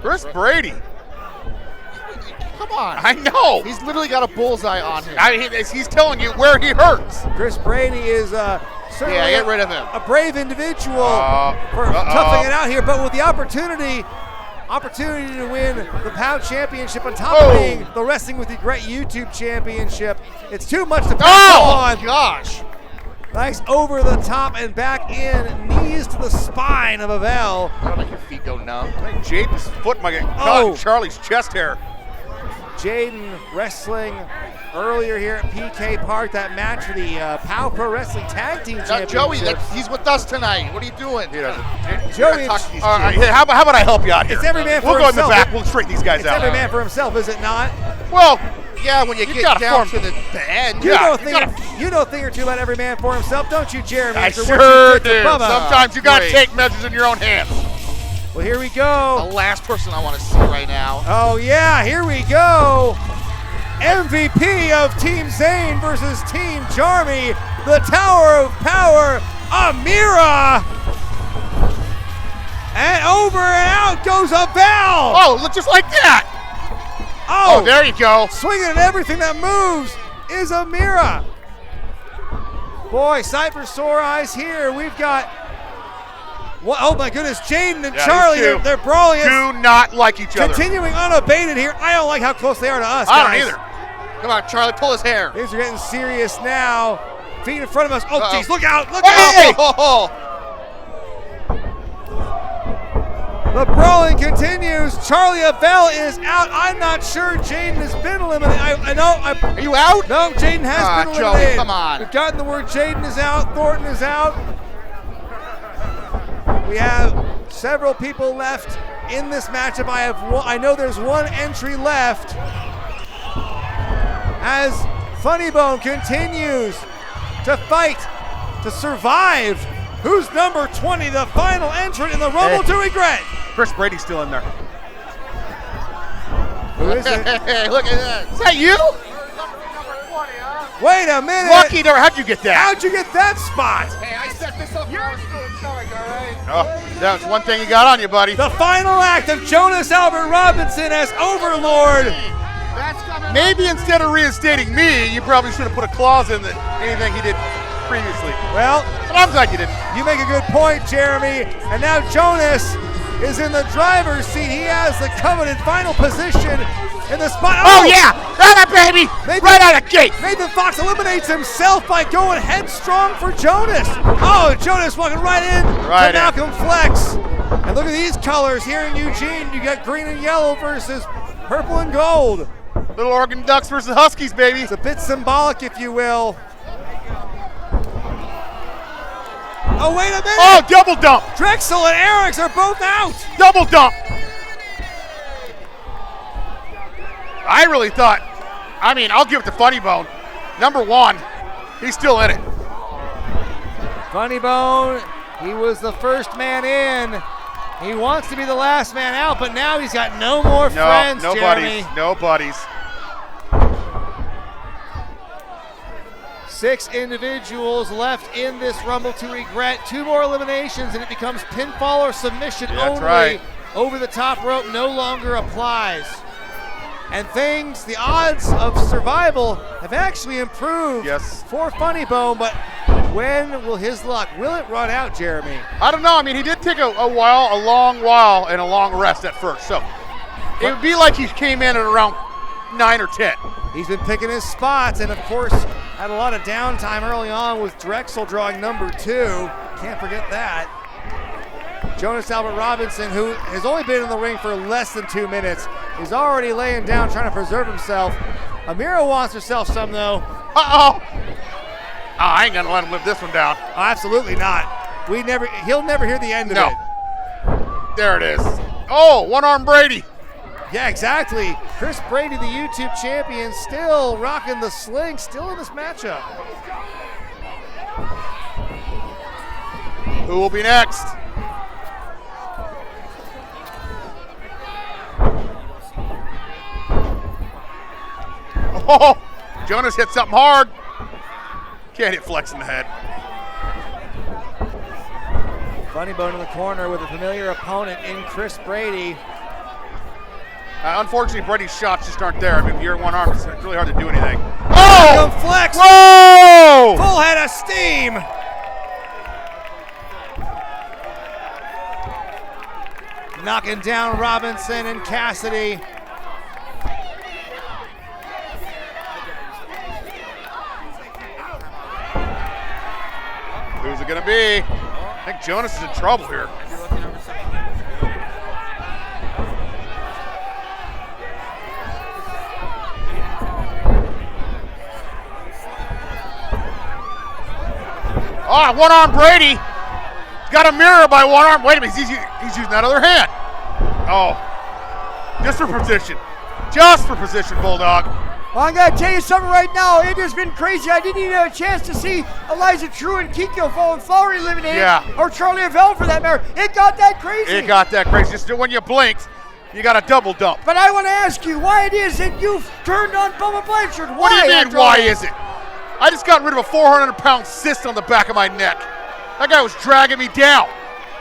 Chris Brady. Come on. I know. He's literally got a bullseye on him. He's telling you where he hurts. Chris Brady is certainly get rid of him. A brave individual for toughing it out here, but with the opportunity to win the POW Championship on top of being the Wrestling with Regret YouTube Championship. It's too much to pass on. Oh, gosh. Nice over the top and back in, knees to the spine of Avell. That'll make your feet go numb. Jaden's foot might get caught in Charlie's chest hair. Jaden wrestling earlier here at PK Park, that match for the POW Pro Wrestling Tag Team Championship. Joey, he's with us tonight. What are you doing? He doesn't. Joey, how about I help you out here? It's every man for himself. We'll go in the back. We'll straighten these guys out. It's every man for himself, is it not? Well, yeah, when you get down to the end. You know a thing or two about every man for himself, don't you, Jeremy? I sure do. Sometimes you got to take measures in your own hands. Well, here we go. The last person I want to see right now. Oh, yeah, here we go. MVP of Team Zane versus Team Jarmy, the Tower of Power, Amira. And over and out goes Avell. Oh, look just like that. Oh, there you go. Swinging at everything that moves is Amira. Boy, sight for sore eyes here. We've got, oh my goodness, Jaden and Charlie, they're brawling. Do not like each other. Continuing unabated here. I don't like how close they are to us, I guys. don't either. Come on, Charlie, pull his hair. Things are getting serious now. Feet in front of us. Oh, jeez, look out, look out. The brawling continues. Charlie Avell is out. I'm not sure Jaden has been eliminated. I know. Are you out? No, Jaden has been Joey, eliminated. come on. We've gotten the word Jaden is out. Thornton is out. We have several people left in this matchup. I know there's one entry left. As Funny Bone continues to fight to survive. Who's number 20, the final entrant in the Rumble to Regret? Chris Brady's still in there. Who is it? Hey, look at that. Is that you? Wait a minute. Lucky there. How'd you get that? How'd you get that spot? Hey, I set this up. Oh, that's one thing you got on you, buddy. The final act of Jonas Albert Robinson as Overlord. Maybe instead of reinstating me, you probably should have put a clause in that anything he did previously. Well, but I'm glad you didn't. You make a good point, Jeremy. And now Jonas is in the driver's seat. He has the coveted final position in the spot. Oh yeah, that baby! Right out of the gate. Nathan Fox eliminates himself by going headstrong for Jonas. Oh, Jonas walking right in to Malcolm Flex. And look at these colors here in Eugene. You got green and yellow versus purple and gold. Little Oregon Ducks versus Huskies, baby. It's a bit symbolic, if you will. Oh, wait a minute! Oh, double dump! Drexel and Eriks are both out! Double dump! I really thought, I'll give it to Funny Bone. Number 1, he's still in it. Funny Bone, he was the first man in. He wants to be the last man out, but now he's got no more friends, no Jeremy. buddies, no buddies. 6 individuals left in this Rumble to Regret. 2 more eliminations and it becomes pinfall or submission only. Right. Over the top rope no longer applies. And the odds of survival have actually improved for Funny Bone, but when will his luck, will it run out, Jeremy? I don't know. He did take a long while, and a long rest at first. So it would be like he came in at around 9 or 10. He's been picking his spots, and of course, had a lot of downtime early on with Drexel drawing number 2. Can't forget that. Jonas Albert Robinson, who has only been in the ring for less than 2 minutes, is already laying down, trying to preserve himself. Amira wants herself some, though. Uh-oh. I ain't gonna let him live this one down. Oh, absolutely not. He'll never hear the end of it. There it is. Oh, one-arm Brady. Yeah, exactly. Chris Brady, the YouTube champion, still rocking the sling, still in this matchup. Who will be next? Oh, Jonas hit something hard. Can't hit Flex in the head. Funny Bone in the corner with a familiar opponent in Chris Brady. Unfortunately, Brady's shots just aren't there. You're in one arm, it's really hard to do anything. Oh! Flex! Whoa! Full head of steam! Knocking down Robinson and Cassidy. Who's it gonna be? I think Jonas is in trouble here. Ah, one-arm Brady. Got a mirror by one arm. Wait a minute, he's using that other hand. Oh, just for position. Just for position, Bulldog. Well, I'm going to tell you something right now. It has been crazy. I didn't even have a chance to see Eliza True and Kiko Flower eliminated. Yeah. Or Charlie Avell for that matter. It got that crazy. It got that crazy. Just when you blinked, you got a double dump. But I want to ask you why it is that you've turned on Bubba Blanchard. Why? What do you mean, why is it? I just got rid of a 400-pound cyst on the back of my neck. That guy was dragging me down.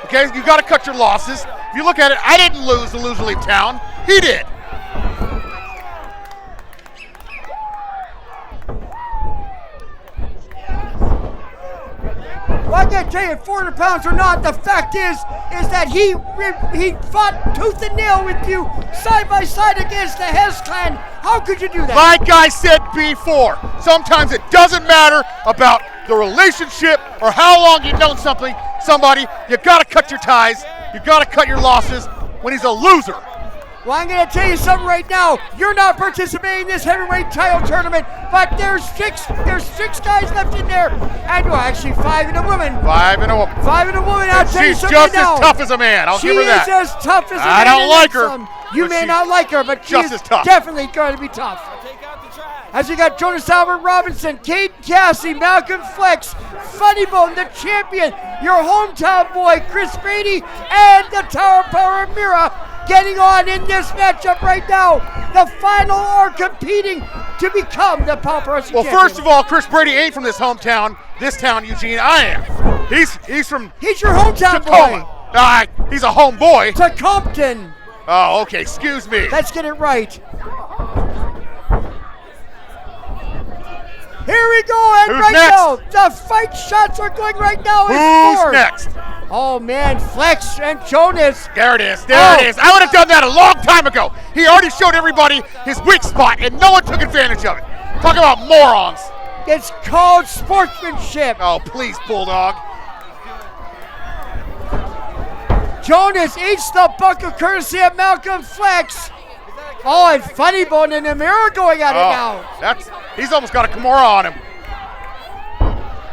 Okay, you got to cut your losses. If you look at it, I didn't lose to lose to leave town. He did. Well, I can't tell you, 400 pounds or not, the fact is that he fought tooth and nail with you side by side against the Hess clan. How could you do that? Like I said before, sometimes it doesn't matter about the relationship or how long you've known somebody. You got to cut your ties. You got to cut your losses. when he's a loser. Well, I'm going to tell you something right now. You're not participating in this heavyweight title tournament, but there's six guys left in there. And well, actually 5 and a woman. 5 and a woman. 5 and a woman. I'll tell you She's something just now. as tough as a man. I'll give her that. She is as tough as a man. I don't like her. You may not like her, but just she as is tough. Definitely going to be tough. As you got Jonas Albert Robinson, Caden Cassidy, Malcolm Flex, Funny Bone, the champion, your hometown boy, Chris Brady, and the Tower of Power Mira getting on in this matchup right now. The final are competing to become the POW Pro Wrestling champion. First of all, Chris Brady ain't from this hometown, Eugene. I am. He's from. He's your hometown Tacoma. boy. He's a homeboy. To Compton. Oh, okay. Excuse me. Let's get it right. Here we go, and Who's right next? now, the fight shots are going right now. Who's next? Oh man, Flex and Jonas. There it is. There it is. I would have done that a long time ago. He already showed everybody his weak spot, and no one took advantage of it. Talk about morons. It's called sportsmanship. Oh, please, Bulldog. Jonas eats the buckle courtesy of Malcolm Flex. Oh, and Funny Bone and the mirror going at it now. He's almost got a Kimura on him.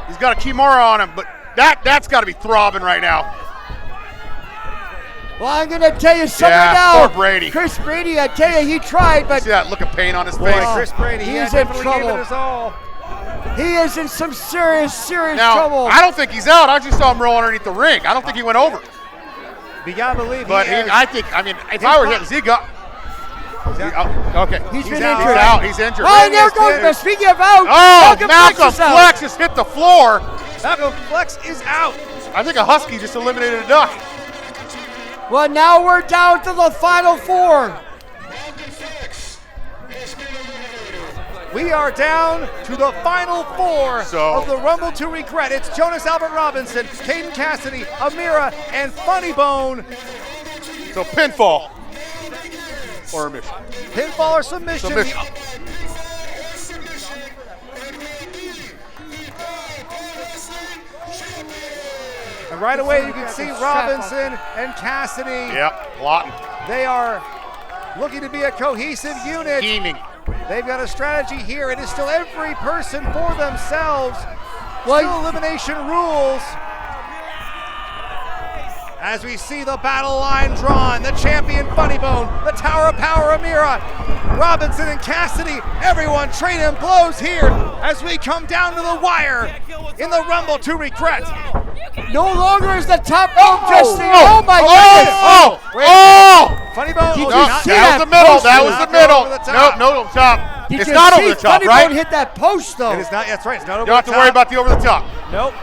He's got a Kimura on him, but that's got to be throbbing right now. Well, I'm going to tell you something Yeah, now. poor Brady. Chris Brady, I tell you, he tried, but See that look of pain on his Boy, face? Chris Brady, he's in definitely trouble. gave it his all. He is in some serious Now, trouble. I don't think he's out. I just saw him roll underneath the ring. I don't think he went over. You gotta believe But he is. if I were him, he got. Okay. He's been out. injured. He's out. He's injured. Oh, and there goes, speaking of out, Oh, Malcolm is out. Flex just hit the floor. Malcolm Flex is out. I think a Husky just eliminated a duck. Well, now we're down to the final 4. We are down to the final 4 of the Rumble to Regret. It's Jonas Albert Robinson, Caden Cassidy, Amira, and Funny Bone. So pinfall or mission. Pinfall or submission. And right away you can see Robinson and Cassidy. Yep, Lawton. They are looking to be a cohesive unit. Scheming. They've got a strategy here. It is still every person for themselves. Still elimination rules. As we see the battle line drawn, the champion Funny Bone, the Tower of Power Amira, Robinson and Cassidy, everyone trading blows here as we come down to the wire in the Rumble to Regret. No longer is the top rope just oh my goodness. Funny Bone. Did you that see was the middle. That was the middle. No, top. Did It's you not see over the top, Funny right? Bone hit that post though. It is not. That's right. It's not over You don't have the to worry top. about the over the top. Nope.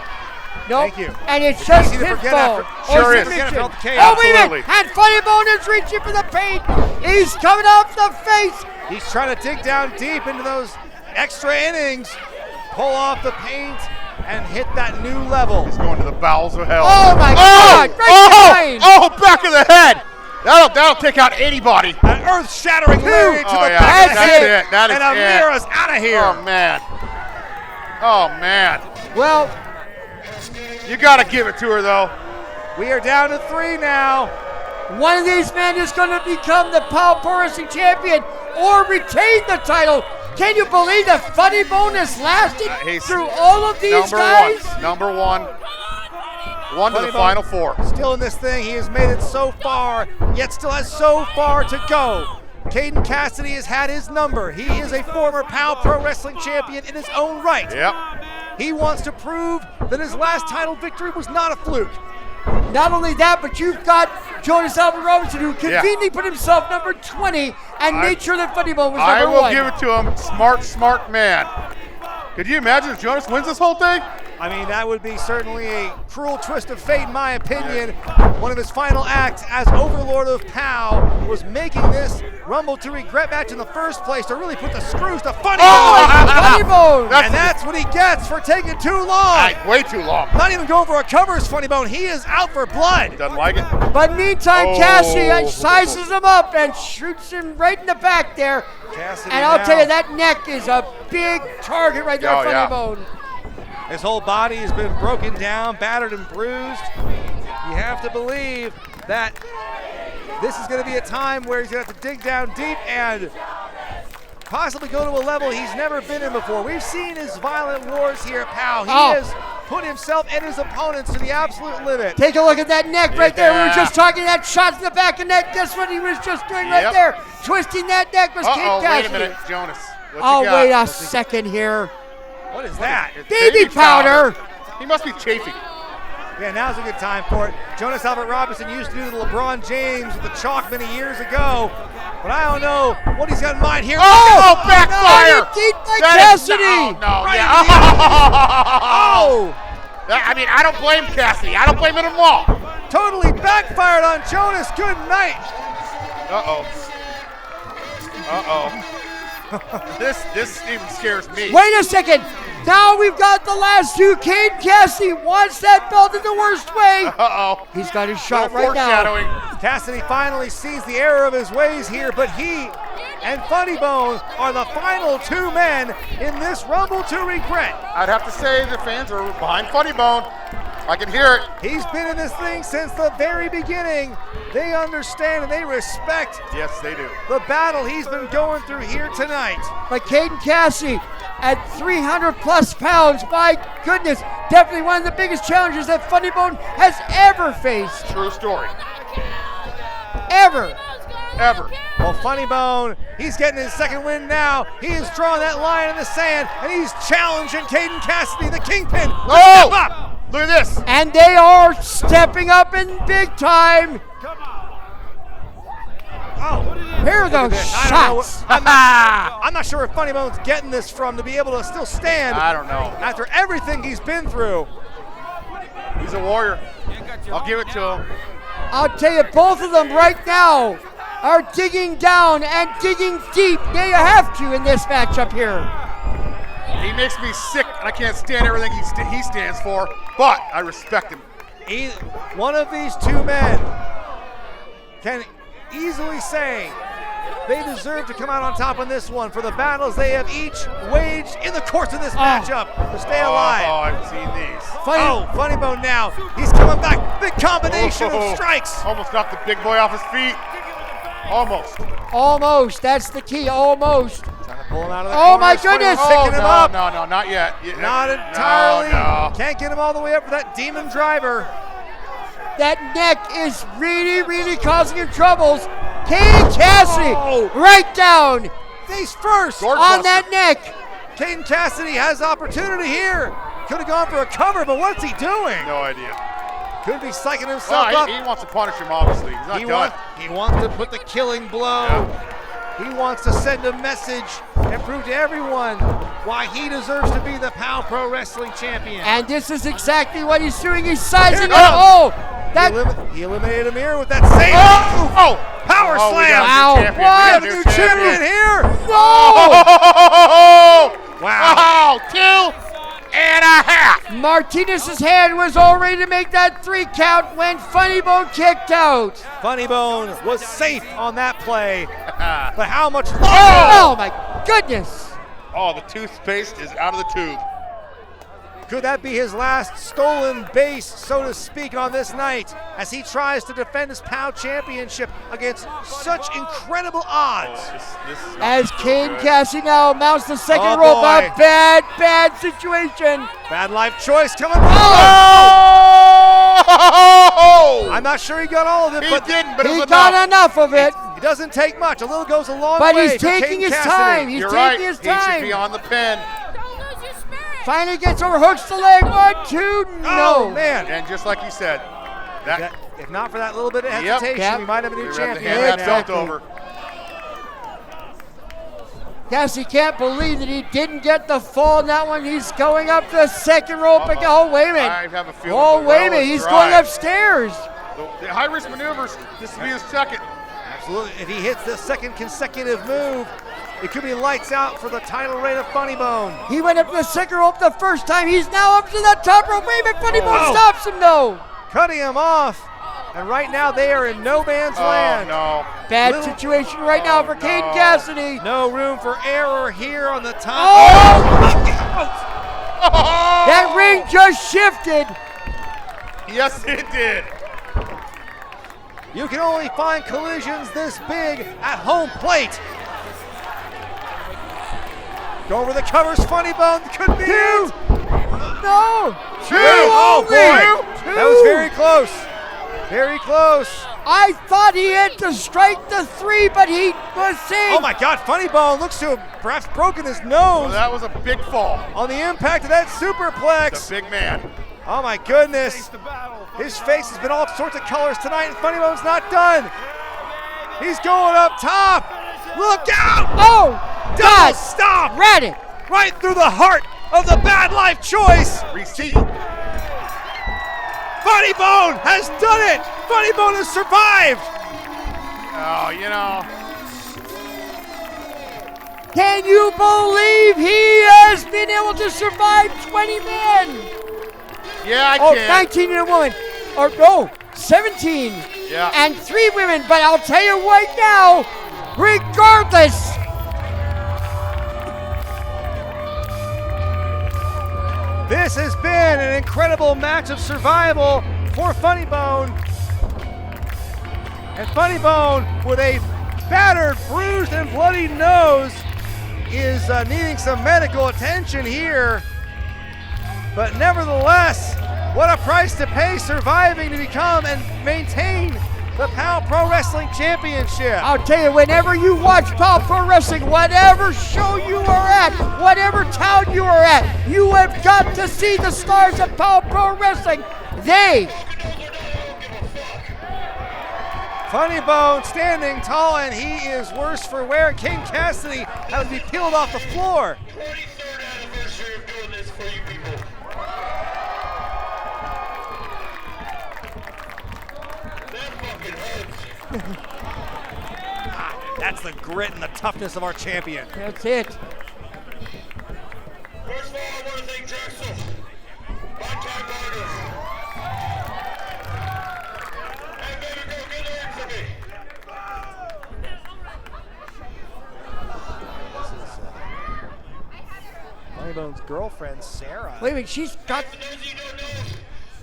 Nope. Thank you. And it's just easy to forget pinfall. after- Sure is. Forget about the Oh, chaos. wait a minute. Absolutely. And Funny Bone is reaching for the paint. He's coming off the face. He's trying to dig down deep into those extra innings, pull off the paint, and hit that new level. He's going to the bowels of hell. Oh my God. Right Back of the head. That'll take out anybody. An earth-shattering lariat to the back that's of the head. it. That is and Amira's out of here. Oh man. Well, you got to give it to her though. We are down to 3 now. one of these men is going to become the POW Pro Wrestling champion or retain the title. Can you believe that Funny Bone has lasted through all of these guys? Number one. One to the final 4. Still in this thing. He has made it so far, yet still has so far to go. Caden Cassidy has had his number. He is a former POW Pro Wrestling champion in his own right. Yep. He wants to prove that his last title victory was not a fluke. Not only that, but you've got Jonas Albert Robinson, who conveniently put himself number 20 and made sure that Funny Bone was number 1. I will give it to him. Smart man. Could you imagine if Jonas wins this whole thing? I mean, that would be certainly a cruel twist of fate, in my opinion. One of his final acts as Overlord of POW was making this Rumble to Regret match in the first place to really put the screws to Funny Bone. Funny Bone! And that's what he gets for taking too long. Way too long. Not even going for a covers, Funny Bone. He is out for blood. Doesn't like it. But meantime, Cassidy sizes him up and shoots him right in the back there. Cassidy and I'll now. tell you, that neck is a big target right there, Funny Bone. His whole body has been broken down, battered and bruised. You have to believe that This is going to be a time where he's going to have to dig down deep and possibly go to a level he's never been in before. We've seen his violent wars here at POW. He has put himself and his opponents to the absolute limit. Take a look at that neck right there. We were just talking that shot to the back of neck. Guess what he was just doing right there? Twisting that neck was Kid Cassidy. Wait a minute, Jonas. Oh, wait a second here. What is that? Baby powder. He must be chafing. Yeah, now's a good time for it. Jonas Albert Robinson used to do the LeBron James with the chalk many years ago, but I don't know what he's got in mind here. Oh, backfire! Cassidy! I mean, I don't blame Cassidy. I don't blame him at all. Totally backfired on Jonas. Good night. This even scares me. Wait a second. Now we've got the last two. Kid Cassidy wants that belt in the worst way. He's got his shot right now. Cassidy finally sees the error of his ways here, but he and Funny Bone are the final two men in this Rumble to Regret. I'd have to say the fans are behind Funny Bone. I can hear it. He's been in this thing since the very beginning. They understand and they respect. Yes, they do. The battle he's been going through here tonight. But Caden Cassidy at 300 plus pounds, my goodness, definitely one of the biggest challenges that Funny Bone has ever faced. True story. Ever. Well, Funny Bone, he's getting his second win now. He is drawing that line in the sand, and he's challenging Caden Cassidy, the Kingpin. Oh! Step up. Look at this. And they are stepping up in big time. Here are those shots. I'm not sure where Funny Bone's getting this from to be able to still stand. I don't know. After everything he's been through. He's a warrior. I'll give it to him. I'll tell you, both of them right now are digging down and digging deep. They have to in this matchup here. He makes me sick, and I can't stand everything he stands for, but I respect him. One of these two men can easily say they deserve to come out on top on this one for the battles they have each waged in the course of this matchup to stay alive. Oh, I've seen these. Funny Bone now. He's coming back. Big combination of strikes. Almost knocked the big boy off his feet. Almost. That's the key. Almost. Pull him out of the corner. My goodness. Picking him up. No, not yet. Not entirely. No. Can't get him all the way up for that demon driver. That neck is really, really causing him troubles. Caden Cassidy right down. Face first on that neck. Caden Cassidy has opportunity here. Could have gone for a cover, but what's he doing? No idea. Could be psyching himself up. He wants to punish him, obviously. He's not done. He wants to put the killing blow. Yeah. He wants to send a message and prove to everyone why he deserves to be the POW Pro Wrestling Champion. And this is exactly what he's doing. He's sizing up. He eliminated Amir with that same power slam. Wow. We have a new champion here. Wow. 2.5. Martinez's hand was all ready to make that 3 count when Funny Bone kicked out. Funny Bone was safe on that play, but how much longer? Oh my goodness. Oh, the toothpaste is out of the tube. Could that be his last stolen base, so to speak, on this night as he tries to defend his POW championship against such incredible odds? As Caden Cassidy now mounts the second rope, a bad situation. Bad life choice coming. I'm not sure he got all of it, but he got enough of it. It doesn't take much. A little goes a long way. But he's taking his time. He's taking his time. He should be on the pin. Finally gets over, hooks the leg, 1, 2, no. Oh, man. And just like you said, if not for that little bit of hesitation, we might have a new champion. Hand that belt over. Cassidy can't believe that he didn't get the fall on that one. He's going up the second rope again. Oh, wait a minute. I have a feeling. Oh, wait a minute. He's going upstairs. The high-risk maneuvers, this will be his second. Absolutely. If he hits the second consecutive move, it could be lights out for the title reign of Funny Bone. He went up the second rope the first time. He's now up to the top rope. Wait a minute. Funny Bone stops him, though. Cutting him off. And right now they are in no man's land. No. Bad situation right now for Caden Cassidy. No room for error here on the top. That ring just shifted. Yes, it did. You can only find collisions this big at home plate. Going for the covers, Funny Bone, could be it. No! Two! Oh boy! That was very close. Very close. I thought he had to strike the 3, but he was saved. Oh my God, Funny Bone looks to have perhaps broken his nose. Well, that was a big fall. On the impact of that superplex. The big man. Oh my goodness. His face has been all sorts of colors tonight, and Funny Bone's not done. He's going up top. Look out! Oh! Double stop! Read it! Right through the heart of the bad life choice. Receipt. Funny Bone has done it! Funny Bone has survived! Oh, you know. Can you believe he has been able to survive 20 men? Yeah, I can. 19 and a woman. Or no, 17 and 3 women. But I'll tell you right now, regardless, this has been an incredible match of survival for Funny Bone. And Funny Bone, with a battered, bruised, and bloody nose, is needing some medical attention here. But nevertheless, what a price to pay surviving to become and maintain the POW Pro Wrestling Championship. I'll tell you, whenever you watch POW Pro Wrestling, whatever show you are at, whatever town you are at, you have got to see the stars of POW Pro Wrestling. Funny Bone standing tall, and he is worse for wear. King Cassidy has to be peeled off the floor. 23rd anniversary of doing this for you people. That's the grit and the toughness of our champion. That's it. First of all, I want to thank Drexel, my tag partner. Hey, baby, go get in for me. Funny Bone's girlfriend, Sarah. Wait a minute, she's got... For those of you who don't know,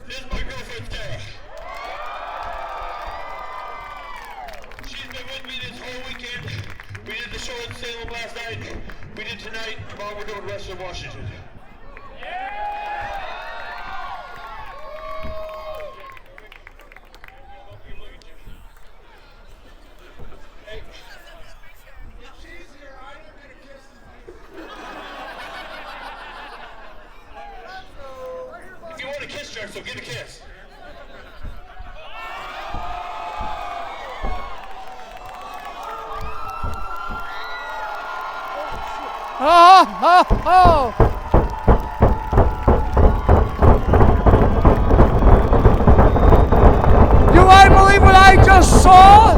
this is my girlfriend, Sarah. She's been with me this whole weekend. We did the show in Salem last night. We did tonight while we're doing Wrestling Washington. If you want a kiss, Drexel, get a kiss. Oh. Do I believe what I just saw?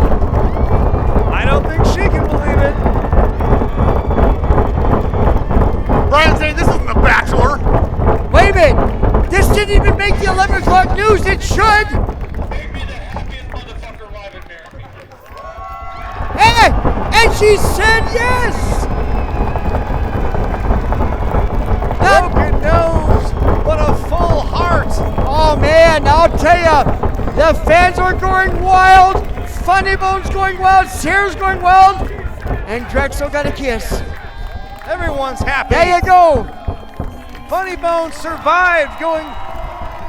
I don't think she can believe it. Brian's saying this isn't The Bachelor. Wait a minute. This didn't even make the 11 o'clock news. It should. Make me the happiest motherfucker alive in America. Hey, and she said yes. Broken nose, but a full heart. Oh man, I'll tell you, the fans are going wild. Funny Bone's going wild. Sarah's going wild. And Drexel got a kiss. Everyone's happy. There you go. Funny Bone survived, going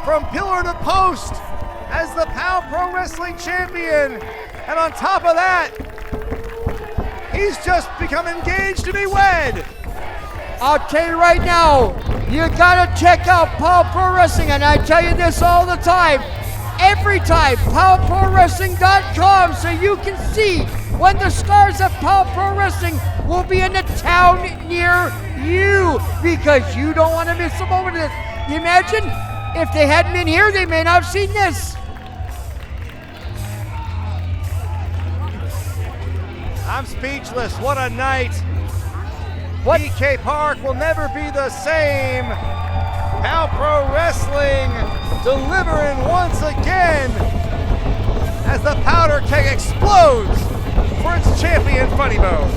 from pillar to post as the POW Pro Wrestling Champion. And on top of that, he's just become engaged to be wed. I'll tell you right now, you gotta check out POW Pro Wrestling, and I tell you this all the time, every time, POWProWrestling.com, so you can see when the stars of POW Pro Wrestling will be in a town near you, because you don't want to miss a moment of this. Imagine if they hadn't been here, they may not have seen this. I'm speechless. What a night. PK Park will never be the same. POW Pro Wrestling delivering once again as the powder keg explodes for its champion, Funny Bone.